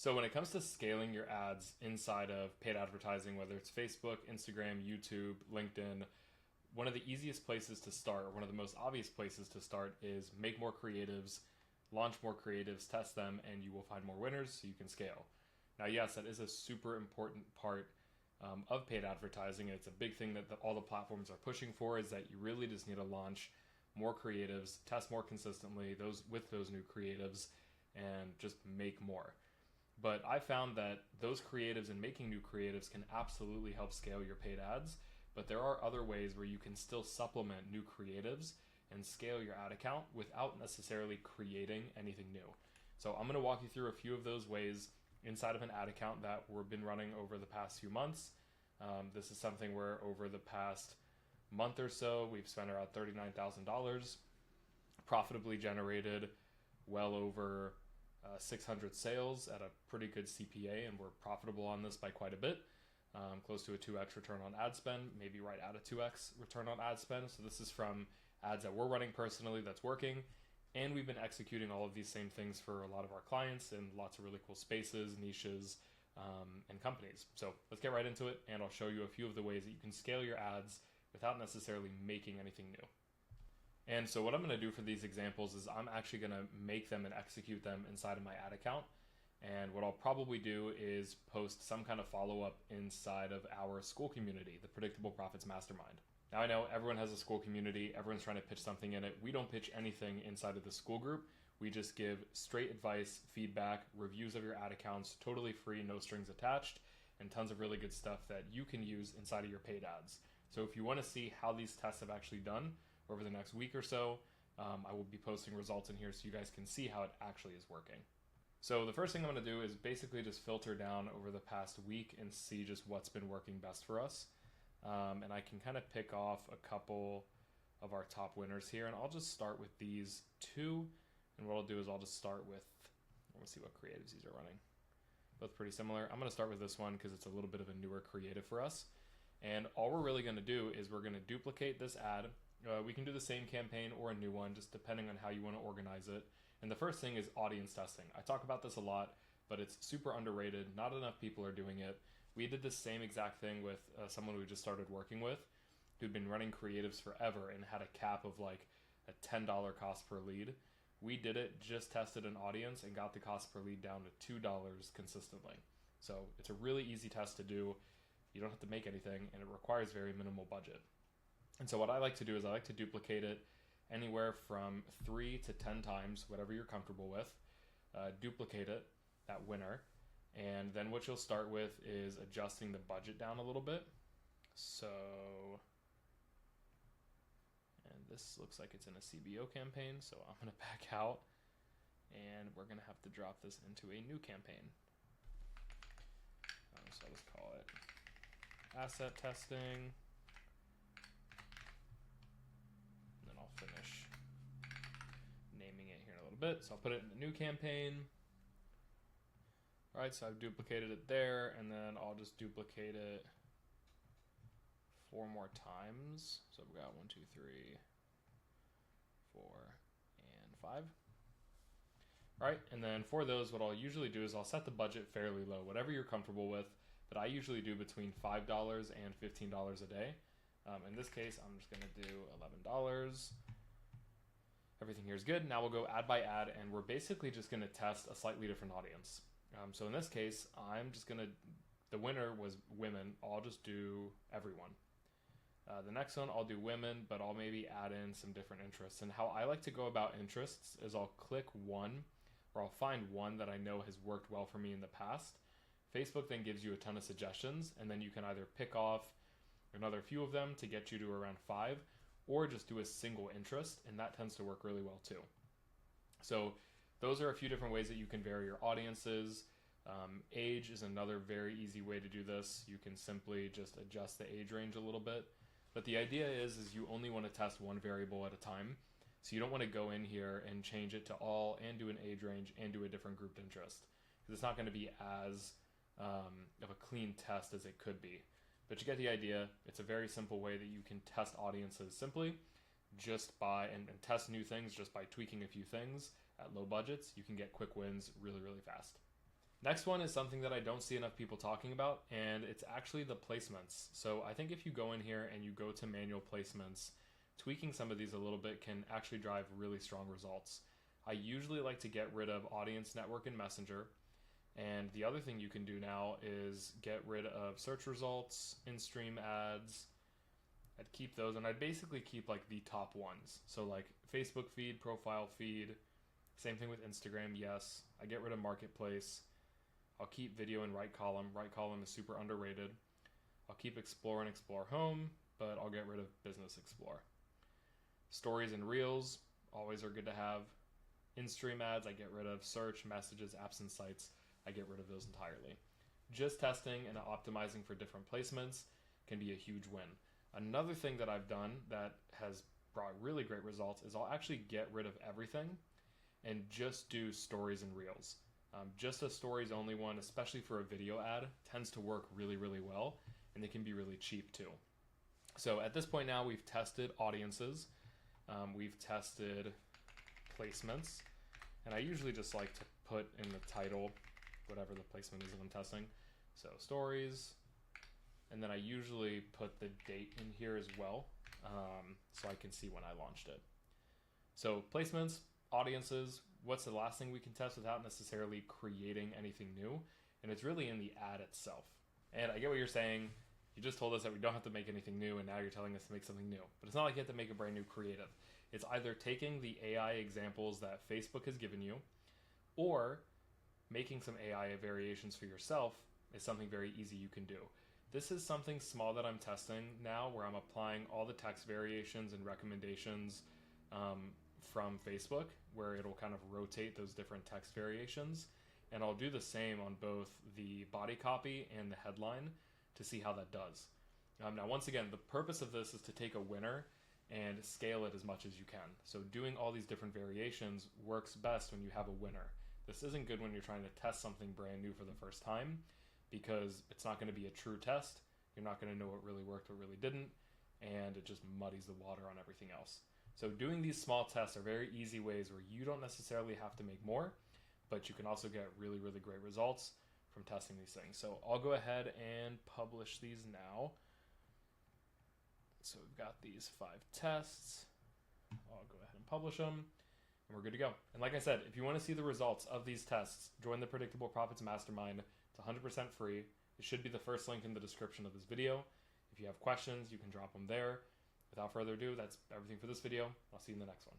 So when it comes to scaling your ads inside of paid advertising, whether it's Facebook, Instagram, YouTube, LinkedIn, one of the easiest places to start, or one of the most obvious places to start, is make more creatives, launch more creatives, test them, and you will find more winners so you can scale. Now, yes, that is a super important part of paid advertising. It's a big thing that all the platforms are pushing for, is that you really just need to launch more creatives, test more consistently those new creatives, and just make more. But I found that those creatives and making new creatives can absolutely help scale your paid ads. But there are other ways where you can still supplement new creatives and scale your ad account without necessarily creating anything new. So I'm going to walk you through a few of those ways inside of an ad account that we've been running over the past few months. This is something where over the past month or so, we've spent around $39,000, profitably generated well over 600 sales at a pretty good CPA, and we're profitable on this by quite a bit, close to a 2x return on ad spend, maybe right at a 2x return on ad spend. So this is from ads that we're running personally that's working, and we've been executing all of these same things for a lot of our clients in lots of really cool spaces, niches, and companies. So let's get right into it, and I'll show you a few of the ways that you can scale your ads without necessarily making anything new. And so what I'm going to do for these examples is I'm actually going to make them and execute them inside of my ad account. And what I'll probably do is post some kind of follow-up inside of our school community, the Predictable Profits Mastermind. Now I know everyone has a school community, everyone's trying to pitch something in it. We don't pitch anything inside of the school group. We just give straight advice, feedback, reviews of your ad accounts, totally free, no strings attached, and tons of really good stuff that you can use inside of your paid ads. So if you want to see how these tests have actually done over the next week or so, I will be posting results in here so you guys can see how it actually is working. So the first thing I'm going to do is basically just filter down over the past week and see just what's been working best for us. And I can kind of pick off a couple of our top winners here, and I'll just start with these two. And what I'll do is I'll just start with, let's see what creatives these are running. Both pretty similar. I'm going to start with this one because it's a little bit of a newer creative for us. And all we're really going to do is we're going to duplicate this ad. We can do the same campaign or a new one, just depending on how you want to organize it. And the first thing is audience testing. I talk about this a lot, but it's super underrated. Not enough people are doing it. We did the same exact thing with someone we just started working with, who'd been running creatives forever and had a cap of like a $10 cost per lead. We did it, just tested an audience, and got the cost per lead down to $2 consistently. So it's a really easy test to do. You don't have to make anything, and it requires very minimal budget. And so what I like to do is I like to duplicate it anywhere from 3 to 10 times, whatever you're comfortable with. Duplicate it, that winner. And then what you'll start with is adjusting the budget down a little bit. So, and this looks like it's in a CBO campaign, so I'm going to back out. And we're going to have to drop this into a new campaign. So I'll just call it asset testing. I'll finish naming it here in a little bit. So I'll put it in the new campaign. All right, so I've duplicated it there, and then I'll just duplicate it 4 more times. So we've got 1, 2, 3, 4, and 5. All right, and then for those, what I'll usually do is I'll set the budget fairly low, whatever you're comfortable with, but I usually do between $5 and $15 a day. In this case, I'm just going to do $11. Everything here is good. Now we'll go ad by ad, and we're basically just going to test a slightly different audience. So in this case, I'm just going to, the winner was women. I'll just do everyone. The next one, I'll do women, but I'll maybe add in some different interests. And how I like to go about interests is I'll click one, or I'll find one that I know has worked well for me in the past. Facebook then gives you a ton of suggestions, and then you can either pick off another few of them to get you to around 5, or just do a single interest, and that tends to work really well too. So those are a few different ways that you can vary your audiences. Age is another very easy way to do this. You can simply just adjust the age range a little bit. But the idea is you only want to test one variable at a time. So you don't want to go in here and change it to all and do an age range and do a different grouped interest, because it's not going to be as of a clean test as it could be. But you get the idea. It's a very simple way that you can test audiences simply just by, and test new things just by tweaking a few things at low budgets. You can get quick wins really, really fast. Next one is something that I don't see enough people talking about, and it's actually the placements. So I think if you go in here and you go to manual placements, tweaking some of these a little bit can actually drive really strong results. I usually like to get rid of Audience Network and Messenger. And the other thing you can do now is get rid of search results, in-stream ads. I'd keep those, and I'd basically keep like the top ones. So like Facebook feed, profile feed, same thing with Instagram, yes. I get rid of Marketplace. I'll keep video in right column. Right column is super underrated. I'll keep Explore and Explore Home, but I'll get rid of Business Explore. Stories and Reels always are good to have. In-stream ads, I get rid of. Search, messages, apps, and sites, I get rid of those entirely. Just testing and optimizing for different placements can be a huge win. Another thing that I've done that has brought really great results is I'll actually get rid of everything and just do stories and reels. Just a stories only one, especially for a video ad, tends to work really, really well, and they can be really cheap too. So at this point now, we've tested audiences, we've tested placements, and I usually just like to put in the title whatever the placement is that I'm testing. So stories, and then I usually put the date in here as well, so I can see when I launched it. So placements, audiences, what's the last thing we can test without necessarily creating anything new? And it's really in the ad itself. And I get what you're saying. You just told us that we don't have to make anything new, and now you're telling us to make something new. But it's not like you have to make a brand new creative. It's either taking the AI examples that Facebook has given you, or making some AI variations for yourself is something very easy you can do. This is something small that I'm testing now, where I'm applying all the text variations and recommendations from Facebook, where it'll kind of rotate those different text variations. And I'll do the same on both the body copy and the headline to see how that does. Now, once again, the purpose of this is to take a winner and scale it as much as you can. So doing all these different variations works best when you have a winner. This isn't good when you're trying to test something brand new for the first time, because it's not going to be a true test. You're not going to know what really worked, what really didn't, and it just muddies the water on everything else. So doing these small tests are very easy ways where you don't necessarily have to make more, but you can also get really, really great results from testing these things. So I'll go ahead and publish these now. So we've got these 5 tests. I'll go ahead and publish them, and we're good to go. And like I said, if you want to see the results of these tests, join the Predictable Profits Mastermind. It's 100% free. It should be the first link in the description of this video. If you have questions, you can drop them there. Without further ado, that's everything for this video. I'll see you in the next one.